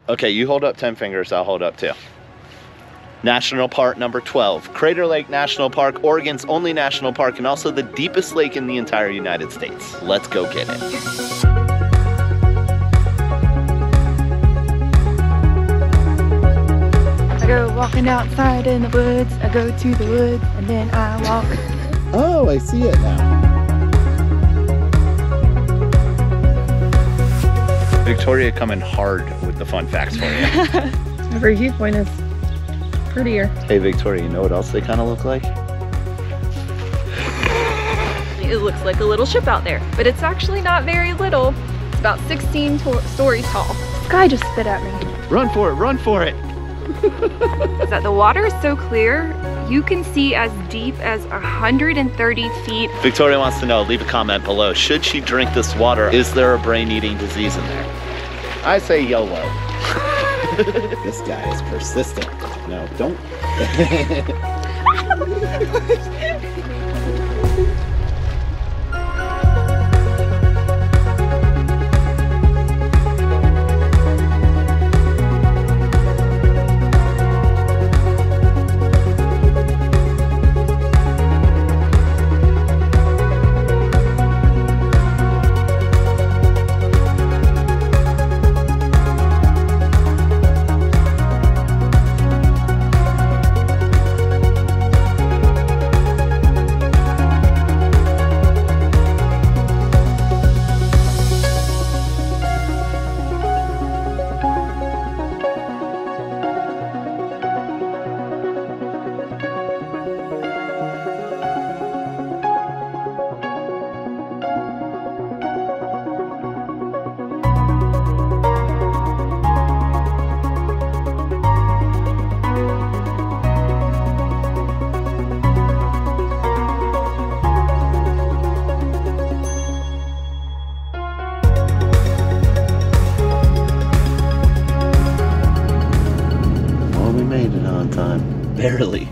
Okay, you hold up 10 fingers, I'll hold up 2. National Park number 12, Crater Lake National Park, Oregon's only national park and also the deepest lake in the entire United States. Let's go get it. I go walking outside in the woods, I go to the woods, and then I walk. Oh, I see it now. Victoria coming hard with the fun facts for you. Every viewpoint is prettier. Hey Victoria, you know what else they kind of look like? It looks like a little ship out there, but it's actually not very little. It's about 16 stories tall. This guy just spit at me. Run for it, run for it. Is that the water is so clear, you can see as deep as 130 feet. Victoria wants to know, leave a comment below. Should she drink this water? Is there a brain-eating disease in there? I say YOLO. This guy is persistent. No, don't. Barely.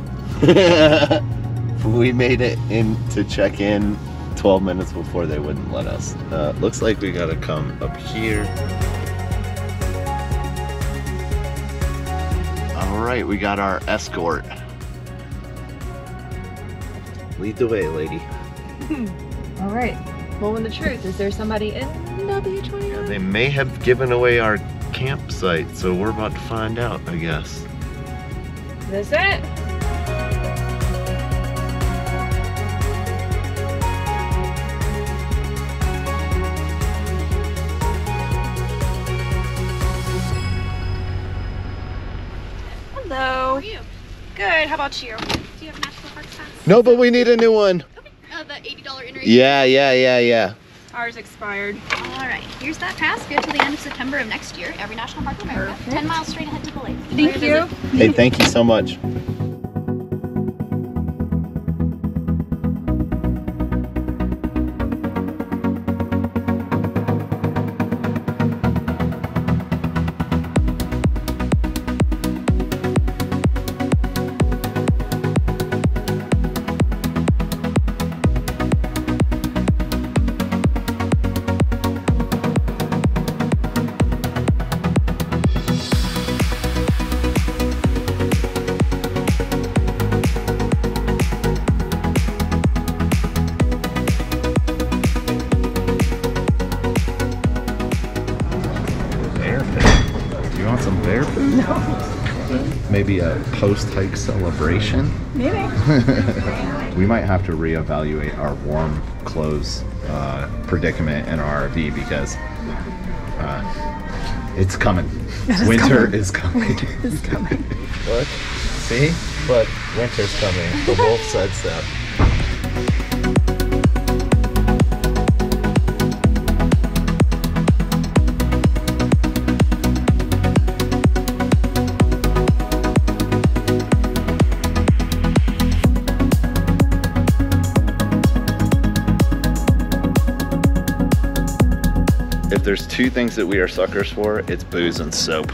We made it in to check in 12 minutes before they wouldn't let us. Looks like we gotta come up here. All right, we got our escort. Lead the way, lady. All right. Well, in the truth, is there somebody in W29? Yeah, they may have given away our campsite, so we're about to find out, I guess. Is this it? Hello. How are you? Good. How about you? Do you have a national park pass? No, but we need a new one. Okay. The $80 entry. Yeah. Ours expired. All right. Here's that pass. Good till the end of September of next year. Every national park in America. Perfect. 10 miles straight ahead to the lake. Thank you. Hey, thank you so much. Maybe a post-hike celebration? Maybe. We might have to reevaluate our warm clothes predicament in our RV because it's coming. Winter is coming. It's coming. Look, see? Look, winter's coming. The wolf said so. If there's two things that we are suckers for, it's booze and soap.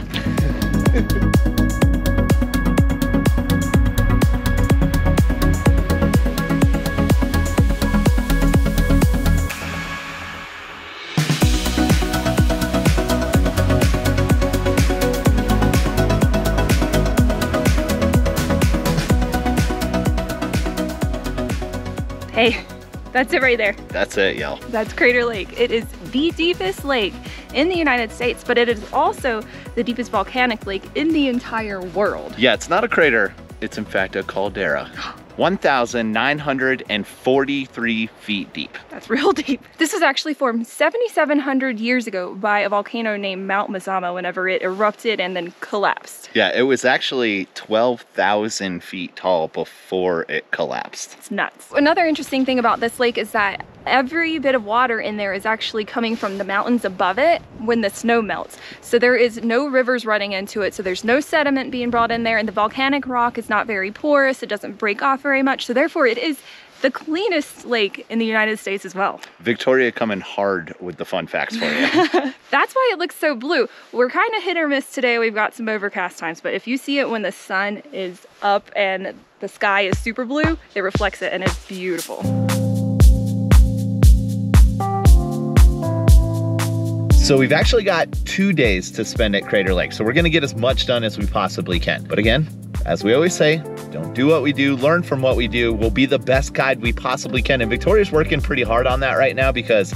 Hey, that's it right there. That's it, y'all. That's Crater Lake. It is the deepest lake in the United States, but it is also the deepest volcanic lake in the entire world. Yeah, it's not a crater. It's in fact a caldera. 1,943 feet deep. That's real deep. This was actually formed 7,700 years ago by a volcano named Mount Mazama whenever it erupted and then collapsed. Yeah, it was actually 12,000 feet tall before it collapsed. It's nuts. Another interesting thing about this lake is that every bit of water in there is actually coming from the mountains above it when the snow melts. So there is no rivers running into it, so there's no sediment being brought in there, and the volcanic rock is not very porous, it doesn't break off very much, so therefore it is the cleanest lake in the United States as well. Victoria coming hard with the fun facts for you. That's why it looks so blue. We're kind of hit or miss today. We've got some overcast times, but if you see it when the sun is up and the sky is super blue, it reflects it and it's beautiful. So we've actually got 2 days to spend at Crater Lake. So we're gonna get as much done as we possibly can. But again, as we always say, don't do what we do, learn from what we do. We'll be the best guide we possibly can. And Victoria's working pretty hard on that right now because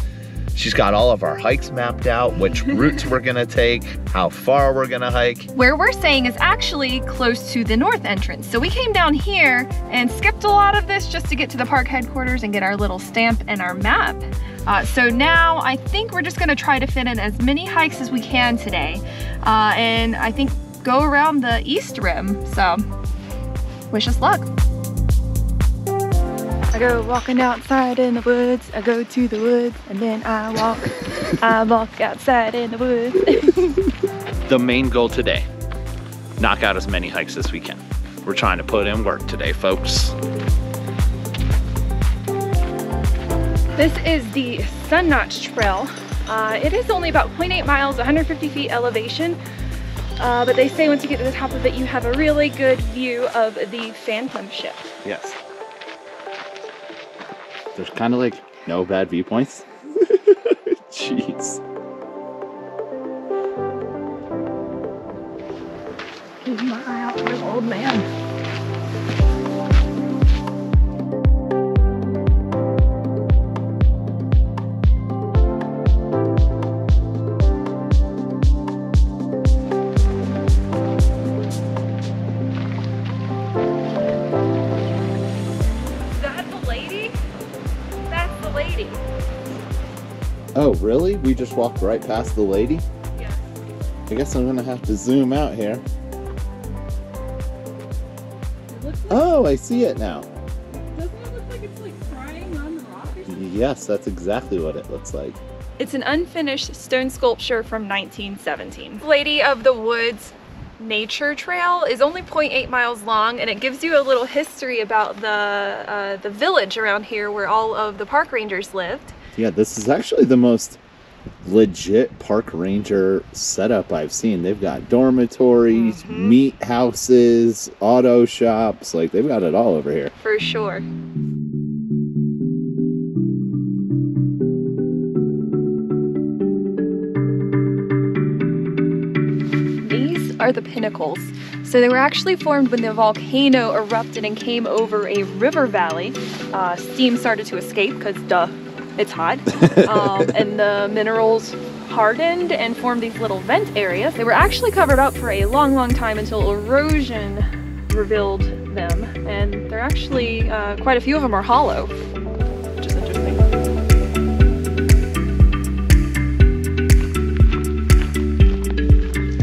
she's got all of our hikes mapped out, which routes we're gonna take, how far we're gonna hike. Where we're staying is actually close to the north entrance. So we came down here and skipped a lot of this just to get to the park headquarters and get our little stamp and our map. So now I think we're just gonna try to fit in as many hikes as we can today. And I think go around the east rim, so wish us luck. I go walking outside in the woods, I go to the woods, and then I walk outside in the woods. The main goal today, knock out as many hikes as we can. We're trying to put in work today, folks. This is the Sun Notch Trail. It is only about 0.8 miles, 150 feet elevation. But they say once you get to the top of it, you have a really good view of the Phantom ship. Yes. There's kind of like no bad viewpoints. Jeez. Keep my eye out for the old man. Oh, really? We just walked right past the lady? Yeah. I guess I'm gonna have to zoom out here. Oh, I see it now. Doesn't it look like it's like crying on the rock or something? Yes, that's exactly what it looks like. It's an unfinished stone sculpture from 1917. Lady of the Woods Nature Trail is only 0.8 miles long, and it gives you a little history about the village around here where all of the park rangers lived. Yeah, this is actually the most legit park ranger setup I've seen. They've got dormitories, meat houses, auto shops, like they've got it all over here. For sure. These are the pinnacles. So they were actually formed when the volcano erupted and came over a river valley. Steam started to escape because duh. It's hot, and the minerals hardened and formed these little vent areas. They were actually covered up for a long, long time until erosion revealed them, and they're actually, quite a few of them are hollow, which is interesting.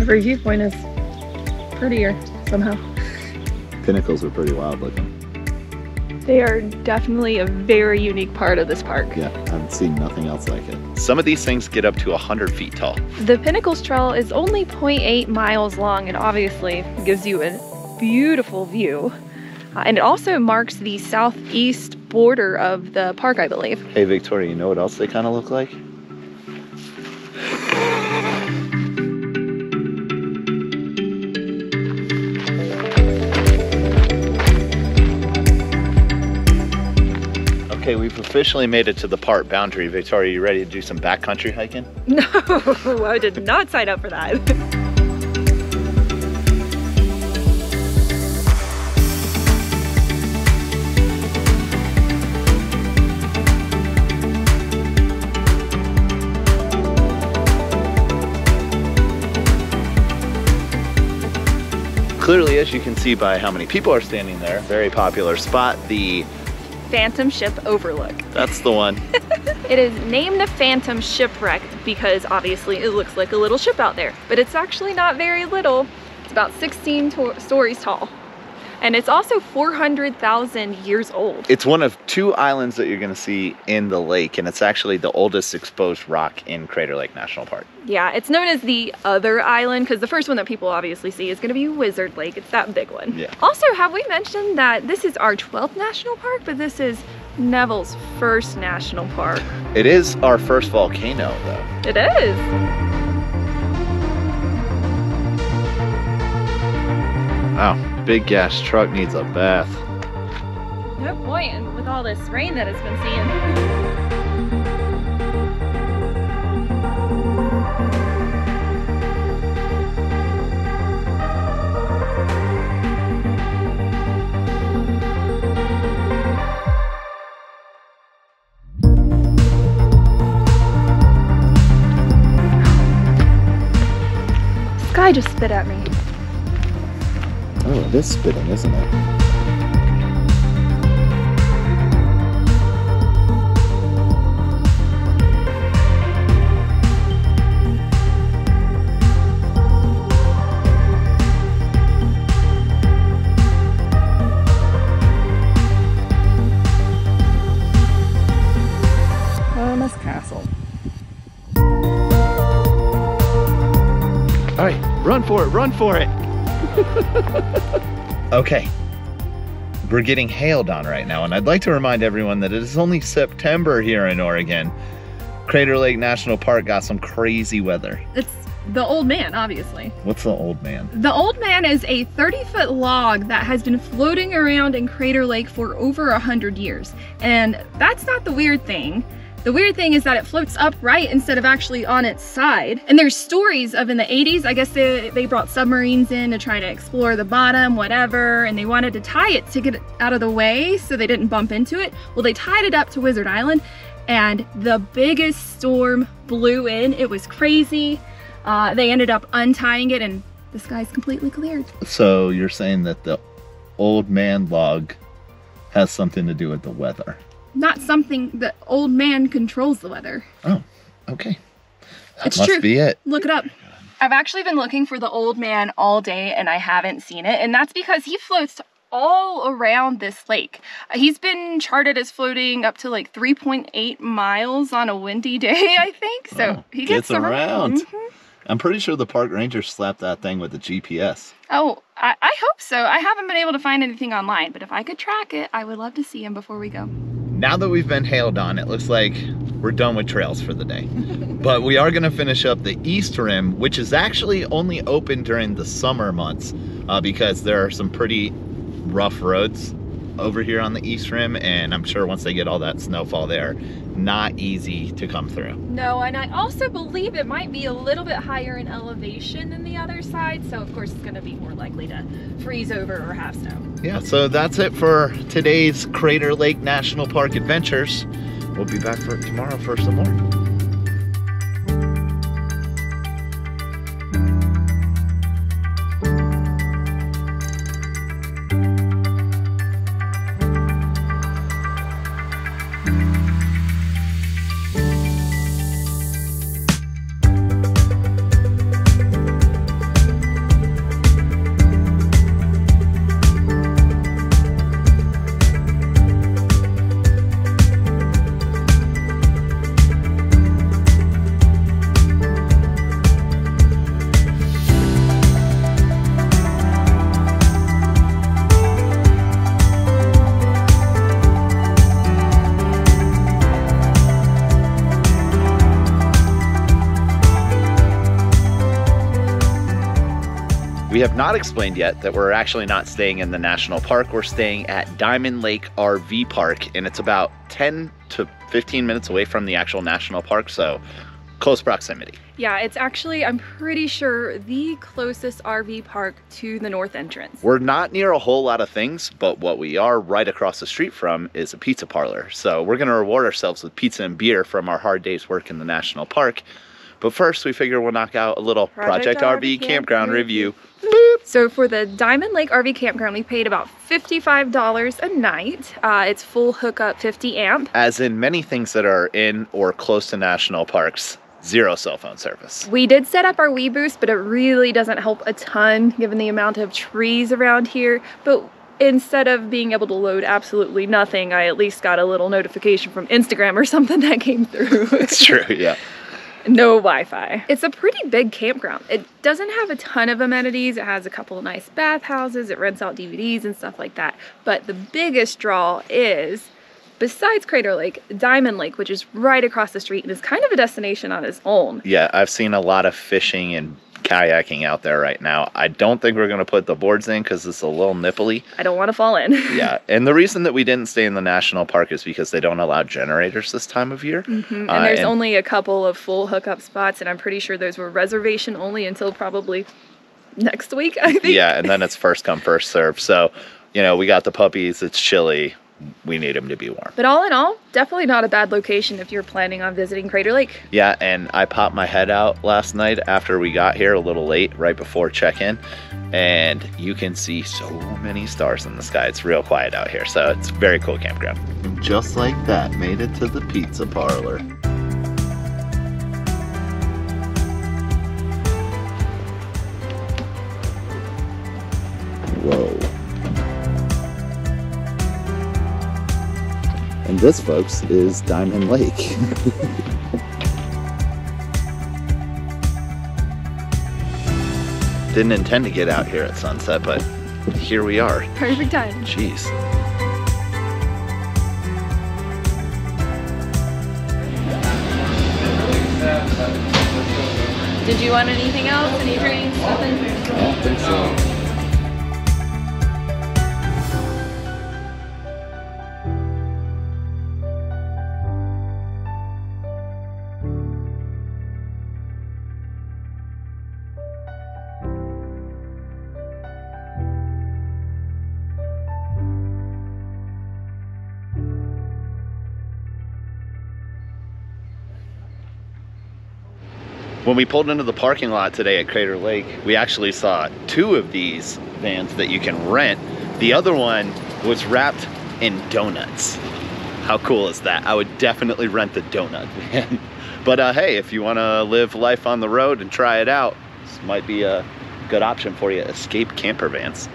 Every viewpoint is prettier somehow. Pinnacles are pretty wild looking. They are definitely a very unique part of this park. Yeah, I've seen nothing else like it. Some of these things get up to 100 feet tall. The Pinnacles Trail is only 0.8 miles long and obviously gives you a beautiful view. And it also marks the southeast border of the park, I believe. Hey Victoria, you know what else they kind of look like? Okay, we've officially made it to the park boundary. Victoria, you ready to do some backcountry hiking? No, I did not sign up for that. clearly, as you can see by how many people are standing there, very popular spot, the Phantom Ship Overlook. That's the one. It is named the Phantom Shipwreck because obviously it looks like a little ship out there, but it's actually not very little. It's about 16 stories tall. And it's also 400,000 years old. It's one of 2 islands that you're gonna see in the lake, and it's actually the oldest exposed rock in Crater Lake National Park. Yeah, it's known as the other island because the first one that people obviously see is gonna be Wizard Lake. It's that big one. Yeah. Also, have we mentioned that this is our 12th national park, but this is Neville's first national park? It is our first volcano, though. It is. Wow, big gas truck needs a bath. No point, and with all this rain that it's been seeing. Sky just spit at me. Oh, it is spitting, isn't it? Thomas Castle. All right, run for it, run for it. Okay, we're getting hailed on right now, and I'd like to remind everyone that it is only September here in Oregon. Crater Lake National Park got some crazy weather. It's the Old Man, obviously. What's the Old Man? The Old Man is a 30-foot log that has been floating around in Crater Lake for over 100 years. And that's not the weird thing. The weird thing is that it floats upright instead of actually on its side. And there's stories of in the 80s, I guess they brought submarines in to try to explore the bottom, whatever, and they wanted to tie it to get it out of the way so they didn't bump into it. Well, they tied it up to Wizard Island, and the biggest storm blew in. It was crazy. They ended up untying it, and the sky's completely cleared. So you're saying that the Old Man log has something to do with the weather? Not something that Old Man controls the weather. Oh, okay. That It's must true. be it. Look it up. I've actually been looking for the Old Man all day and I haven't seen it. And that's because he floats all around this lake. He's been charted as floating up to like 3.8 miles on a windy day, I think. So Oh, he gets around. Mhm. I'm pretty sure the park ranger slapped that thing with the GPS. Oh, I hope so. I haven't been able to find anything online, but if I could track it, I would love to see him before we go. Now that we've been hailed on, it looks like we're done with trails for the day. But we are gonna finish up the East Rim, which is actually only open during the summer months because there are some pretty rough roads over here on the East Rim, and I'm sure once they get all that snowfall there, not easy to come through. No, and I also believe it might be a little bit higher in elevation than the other side, so of course it's going to be more likely to freeze over or have snow. Yeah, so that's it for today's Crater Lake National Park adventures. We'll be back for tomorrow for some more. We have not explained yet that we're actually not staying in the national park. We're staying at Diamond Lake RV Park, and it's about 10 to 15 minutes away from the actual national park, so close proximity. Yeah, it's actually, I'm pretty sure, the closest RV park to the north entrance. We're not near a whole lot of things, but what we are right across the street from is a pizza parlor. So we're gonna reward ourselves with pizza and beer from our hard day's work in the national park. But first, we figure we'll knock out a little Project RV campground review. Boop. So for the Diamond Lake RV Campground, we paid about $55 a night. It's full hookup 50 amp. As in many things that are in or close to national parks, 0 cell phone service. We did set up our Wii Boost, but it really doesn't help a ton given the amount of trees around here. But instead of being able to load absolutely nothing, I at least got a little notification from Instagram or something that came through. It's true, yeah. No Wi-Fi. It's a pretty big campground. It doesn't have a ton of amenities. It has a couple of nice bathhouses. It rents out DVDs and stuff like that. But the biggest draw is, besides Crater Lake, Diamond Lake, which is right across the street and is kind of a destination on its own. Yeah, I've seen a lot of fishing and kayaking out there right now. I don't think we're going to put the boards in because it's a little nipply. I don't want to fall in. Yeah, and the reason that we didn't stay in the national park is because they don't allow generators this time of year. And there's only a couple of full hookup spots, and I'm pretty sure those were reservation only until probably next week, I think. Yeah, and then it's first come, first serve. So, you know, we got the puppies, it's chilly. We need them to be warm. But all in all, definitely not a bad location if you're planning on visiting Crater Lake. Yeah, and I popped my head out last night after we got here a little late, right before check-in, and you can see so many stars in the sky. It's real quiet out here, so it's a very cool campground. And just like that, made it to the pizza parlor. Whoa. And this, folks, is Diamond Lake. Didn't intend to get out here at sunset, but here we are. Perfect time. Jeez. Did you want anything else? Any drinks? Nothing? I don't think so. When we pulled into the parking lot today at Crater Lake, we actually saw 2 of these vans that you can rent. The other one was wrapped in donuts. How cool is that? I would definitely rent the donut van. But hey, if you want to live life on the road and try it out, this might be a good option for you. Escape camper vans.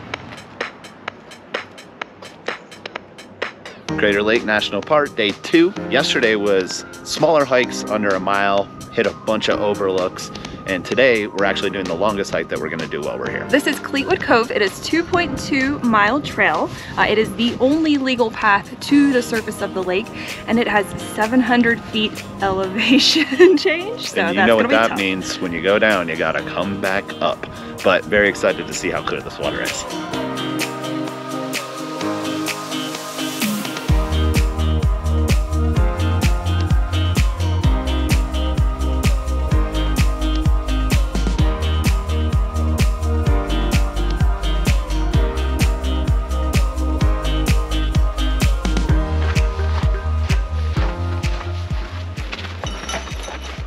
Crater Lake National Park, day 2. Yesterday was smaller hikes under a mile, hit a bunch of overlooks, and today we're actually doing the longest hike that we're gonna do while we're here. This is Cleetwood Cove. It is 2.2 mile trail. It is the only legal path to the surface of the lake, and it has 700 feet elevation change. So and you know what that means. When you go down, you gotta come back up. But very excited to see how clear this water is.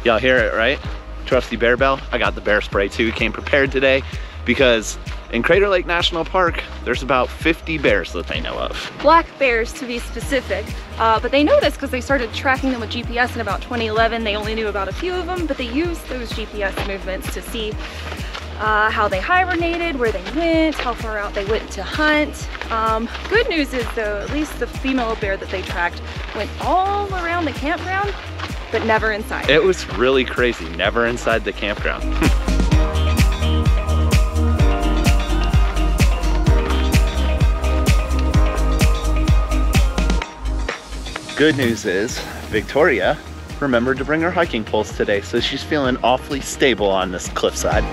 Y'all hear it, right? Trusty bear bell. I got the bear spray too. Came prepared today because in Crater Lake National Park, there's about 50 bears that they know of. Black bears to be specific, but they know this because they started tracking them with GPS in about 2011. They only knew about a few of them, but they used those GPS movements to see how they hibernated, where they went, how far out they went to hunt. Good news is though, at least the female bear that they tracked went all around the campground, but never inside. It was really crazy, never inside the campground. Good news is, Victoria remembered to bring her hiking poles today, so she's feeling awfully stable on this cliffside.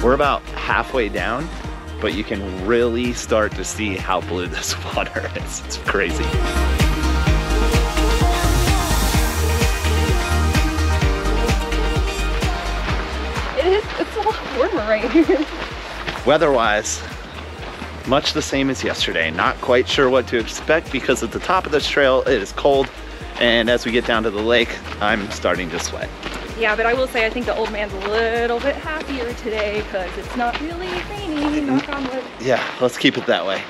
We're about halfway down, but you can really start to see how blue this water is. It's crazy. It's a lot warmer right here. Weather-wise, much the same as yesterday. Not quite sure what to expect because at the top of this trail, it is cold And as we get down to the lake, I'm starting to sweat. Yeah, but I will say I think the old man's a little bit happier today because it's not really rainy, knock on wood. Yeah, let's keep it that way.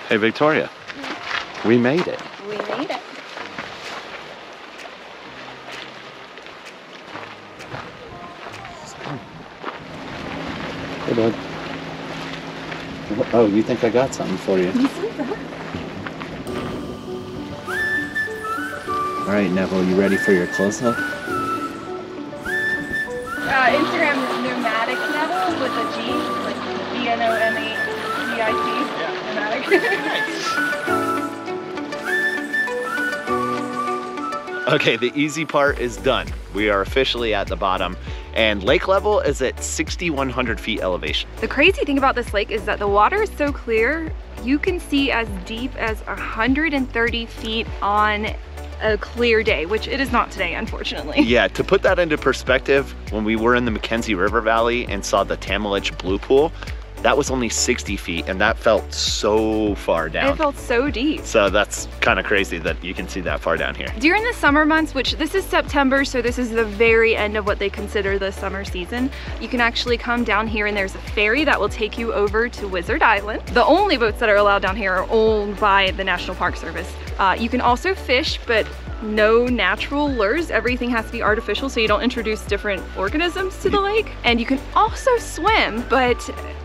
Hey, Victoria, we made it. We made it. Hey, bud. Oh, you think I got something for you? You see that? All right, Neville, you ready for your close-up? Instagram is Nomadic Neville with a G, like G-N-O-M-A-D-I-C. Yeah. Nomadic. Okay, the easy part is done. We are officially at the bottom, and lake level is at 6,100 feet elevation. The crazy thing about this lake is that the water is so clear, you can see as deep as 130 feet on a clear day, which it is not today, unfortunately. Yeah, to put that into perspective, when we were in the Mackenzie River Valley and saw the Tamalich Blue Pool, that was only 60 feet, and that felt so far down. It felt so deep. So that's kind of crazy that you can see that far down here. During the summer months, which this is September, so this is the very end of what they consider the summer season, you can actually come down here and there's a ferry that will take you over to Wizard Island. The only boats that are allowed down here are owned by the National Park Service. You can also fish, but no natural lures. Everything has to be artificial so you don't introduce different organisms to the lake. And you can also swim, but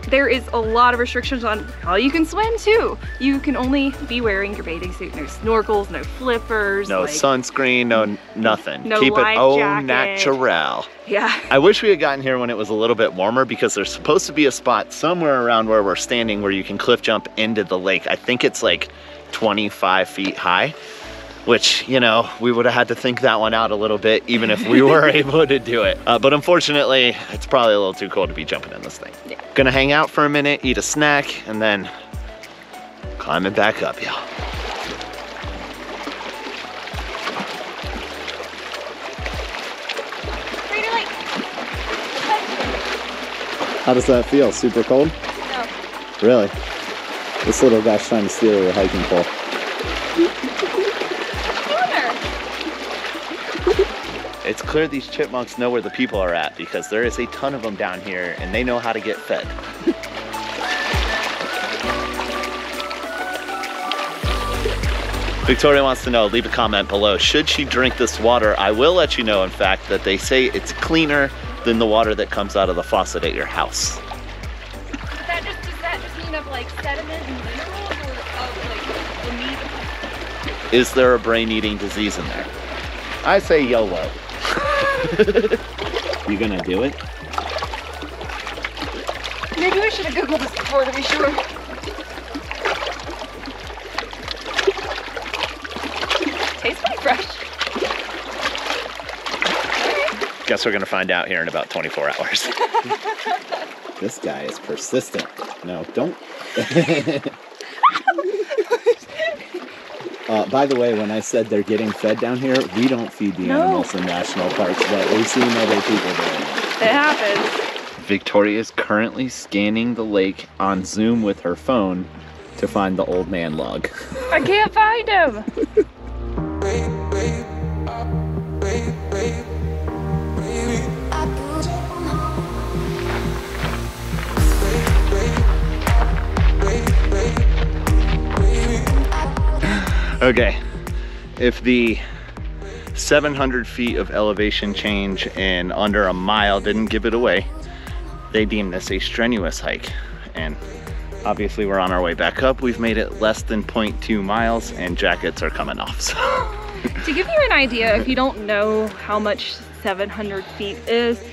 there is a lot of restrictions on how you can swim too. You can only be wearing your bathing suit. No snorkels, no flippers. No sunscreen, no nothing. No Keep it life au jacket. natural. Yeah. I wish we had gotten here when it was a little bit warmer because there's supposed to be a spot somewhere around where we're standing where you can cliff jump into the lake. I think it's like 25 feet high. Which, you know, we would have had to think that one out a little bit, even if we were able to do it. But unfortunately, it's probably a little too cold to be jumping in this thing. Yeah. Gonna hang out for a minute, eat a snack, and then climbing back up, y'all. How does that feel? Super cold? No. Really? This little guy's trying to steal your hiking pole. It's clear these chipmunks know where the people are at because there is a ton of them down here and they know how to get fed. Victoria wants to know, leave a comment below, should she drink this water? I will let you know, in fact, that they say it's cleaner than the water that comes out of the faucet at your house. Does that just mean of like sediment and minerals or of like the meat? Is there a brain-eating disease in there? I say YOLO. You gonna do it? Maybe we should have Googled this before to be sure. Tastes pretty fresh. Guess we're gonna find out here in about 24 hours. This guy is persistent. No, don't. By the way, when I said they're getting fed down here, we don't feed the animals in national parks, but we've seen other people doing it. It happens. Victoria is currently scanning the lake on Zoom with her phone to find the old man log. I can't find him. Okay, if the 700 feet of elevation change in under a mile didn't give it away, they deem this a strenuous hike. And obviously we're on our way back up. We've made it less than 0.2 miles and jackets are coming off. So. To give you an idea, if you don't know how much 700 feet is,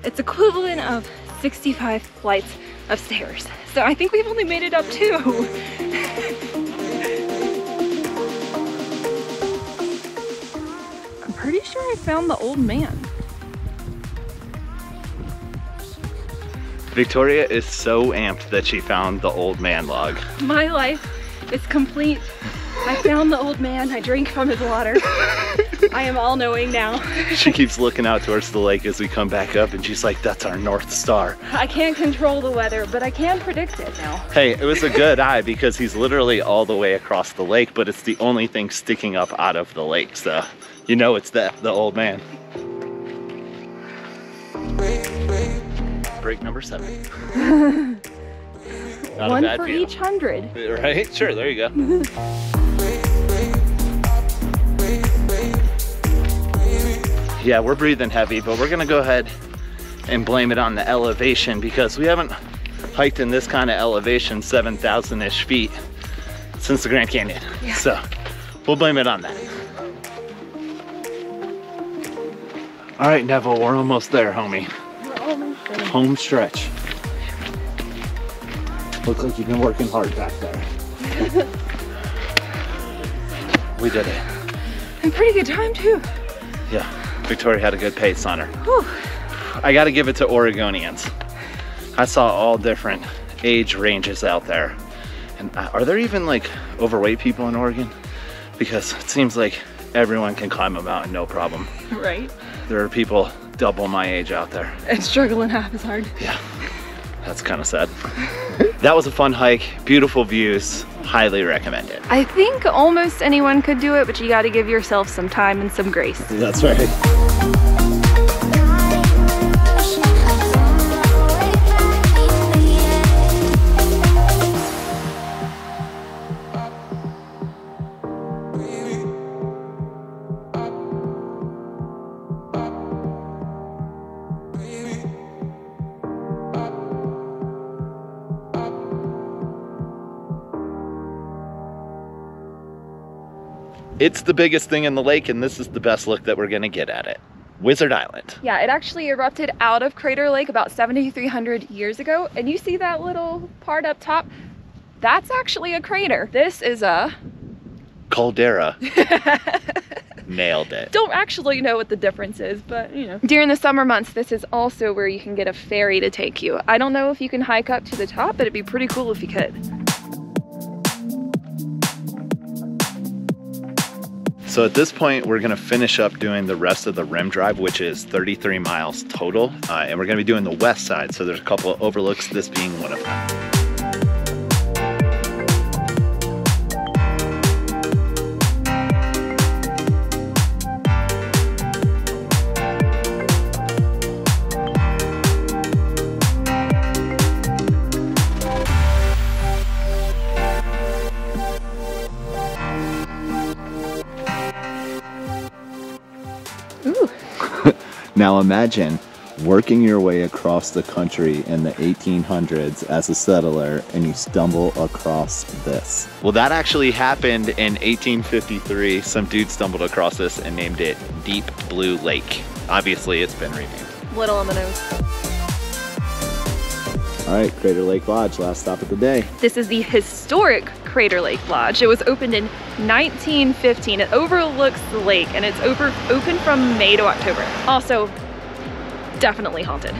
it's equivalent of 65 flights of stairs. So I think we've only made it up 2. I'm pretty sure I found the old man. Victoria is so amped that she found the old man log. My life is complete. I found the old man, I drank from his water. I am all knowing now. She keeps looking out towards the lake as we come back up, and she's like, that's our North Star. I can't control the weather, but I can predict it now. Hey, it was a good eye because he's literally all the way across the lake, but it's the only thing sticking up out of the lake. So, you know it's the old man. Break number 7. Not One a bad for view. each 100. Right? Sure, there you go. Yeah, we're breathing heavy, but we're gonna go ahead and blame it on the elevation because we haven't hiked in this kind of elevation, 7,000-ish feet, since the Grand Canyon. Yeah. So we'll blame it on that. All right, Neville, we're almost there, homie. We're almost there. Home stretch. Looks like you've been working hard back there. We did it. And pretty good time too. Yeah, Victoria had a good pace on her. Whew. I gotta give it to Oregonians. I saw all different age ranges out there. And are there even like overweight people in Oregon? Because it seems like everyone can climb a mountain, no problem. Right. There are people double my age out there. And struggling half as hard. Yeah, that's kind of sad. That was a fun hike, beautiful views, highly recommend it. I think almost anyone could do it, but you gotta give yourself some time and some grace. That's right. It's the biggest thing in the lake, and this is the best look that we're gonna get at it. Wizard Island. Yeah, it actually erupted out of Crater Lake about 7,300 years ago. And you see that little part up top? That's actually a crater. This is a Caldera. Nailed it. Don't actually know what the difference is, but you know. During the summer months, this is also where you can get a ferry to take you. I don't know if you can hike up to the top, but it'd be pretty cool if you could. So at this point, we're gonna finish up doing the rest of the rim drive, which is 33 miles total. And we're gonna be doing the west side. So there's a couple of overlooks, this being one of them. Ooh. Now imagine working your way across the country in the 1800s as a settler and you stumble across this. Well, that actually happened in 1853. Some dude stumbled across this and named it Deep Blue Lake. Obviously, it's been renamed. Little on the nose. All right, Crater Lake Lodge, last stop of the day. This is the historic Crater Lake Lodge. It was opened in 1915. It overlooks the lake and it's open from May to October. Also, definitely haunted.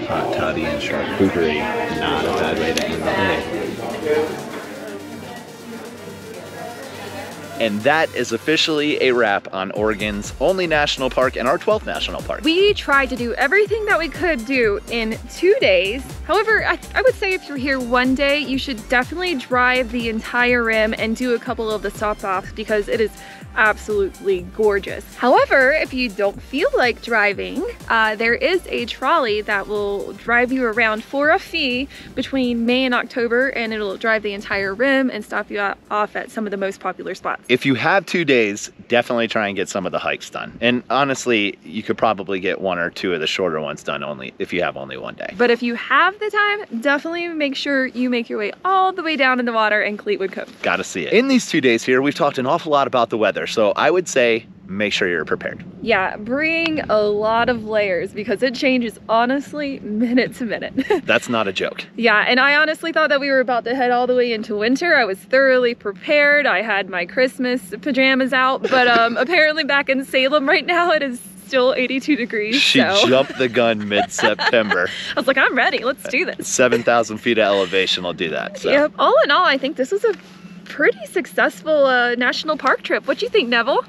Hot toddy and charcuterie, not a bad way to end the day. And that is officially a wrap on Oregon's only national park and our 12th national park. We tried to do everything that we could do in 2 days. However, I would say if you're here one day, you should definitely drive the entire rim and do a couple of the stop-offs because it is absolutely gorgeous. However, if you don't feel like driving, there is a trolley that will drive you around for a fee between May and October, and it'll drive the entire rim and stop you off at some of the most popular spots. If you have 2 days, definitely try and get some of the hikes done. And honestly, you could probably get 1 or 2 of the shorter ones done only if you have only 1 day. But if you have the time, definitely make sure you make your way all the way down in the water in Cleetwood Cove. Gotta see it. In these 2 days here, we've talked an awful lot about the weather, so I would say make sure you're prepared. Yeah, bring a lot of layers because it changes honestly minute to minute. That's not a joke. Yeah, and I honestly thought that we were about to head all the way into winter. I was thoroughly prepared. I had my Christmas pajamas out, but apparently back in Salem right now it is still 82 degrees. She jumped the gun mid-September. I was like, I'm ready, let's do this. 7,000 feet of elevation will do that. So. Yep, all in all, I think this was a pretty successful national park trip. What do you think, Neville?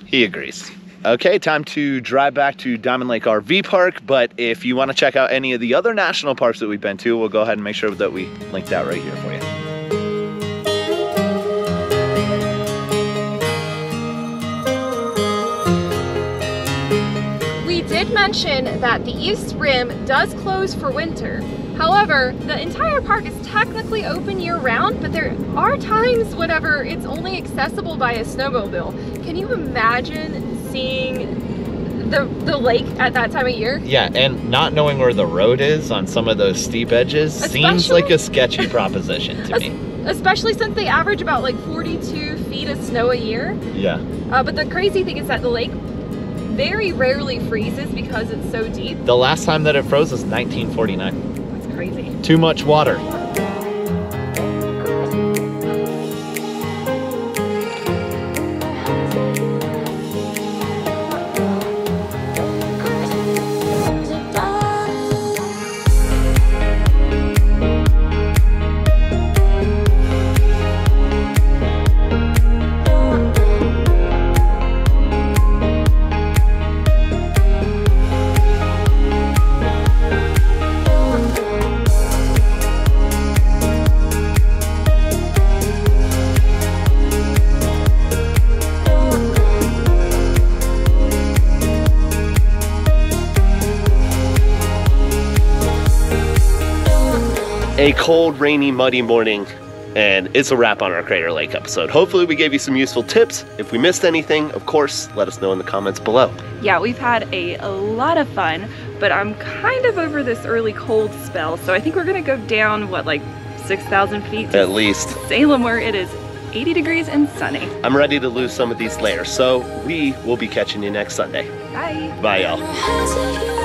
He agrees. Okay, time to drive back to Diamond Lake RV Park, but if you want to check out any of the other national parks that we've been to, we'll go ahead and make sure that we linked out right here for you. We did mention that the East Rim does close for winter. However, the entire park is technically open year-round, but there are times whenever it's only accessible by a snowmobile. Can you imagine seeing the lake at that time of year? Yeah, and not knowing where the road is on some of those steep edges seems like a sketchy proposition to me. Especially since they average about like 42 feet of snow a year. Yeah. But the crazy thing is that the lake very rarely freezes because it's so deep. The last time that it froze was 1949. Crazy. Too much water. A cold, rainy, muddy morning, and it's a wrap on our Crater Lake episode. Hopefully we gave you some useful tips. If we missed anything, of course, let us know in the comments below. Yeah, we've had a lot of fun, but I'm kind of over this early cold spell, so I think we're gonna go down, what, like 6,000 feet? At least. Salem, where it is 80 degrees and sunny. I'm ready to lose some of these layers, so we will be catching you next Sunday. Bye. Bye, y'all.